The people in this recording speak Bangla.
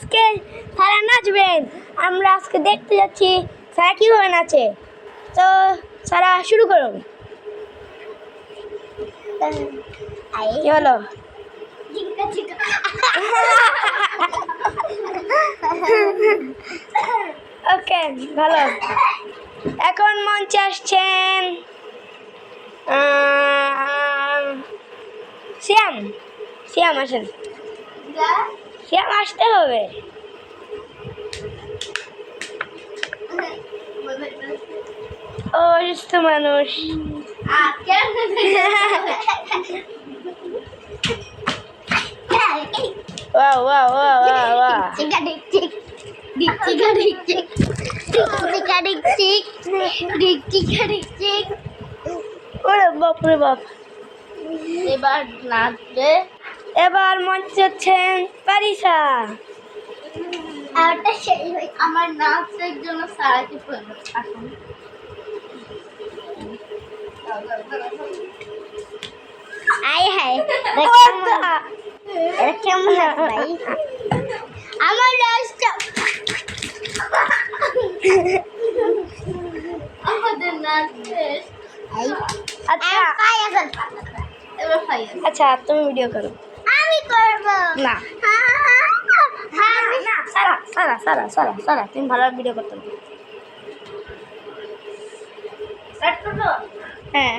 আজকে তারা নাচবেন। আমরা আজকে দেখতে যাচ্ছি তারা কীভাবে নাচে। তো তারা শুরু করুন। কি হলো? ওকে, ভালো। এখন মঞ্চে আসছেন শ্যাম। শ্যাম আসেন। শ্যাম আসতে হবে। ও অসুস্থ মানুষ। Wow, wow, wow, wow, wow. ওরে বাপ রে বাপ। এবার নাচবে। এবার মঞ্চে হচ্ছেন পারিসা। আমার নাচের জন্য সারাকে প্রয়োজন। আসুন। আয় হায়, কেমন নাচ ভাই? আমার নাচটা আমাদের নাচ শেষ। আচ্ছা এবার ফাইয়াজ। আচ্ছা, তুমি ভিডিও করো। আমি করব না না, সারা সারা সারা সারা সারা, তুমি ভালো ভিডিও করতে পারো। স্টার্ট করব। হ্যাঁ।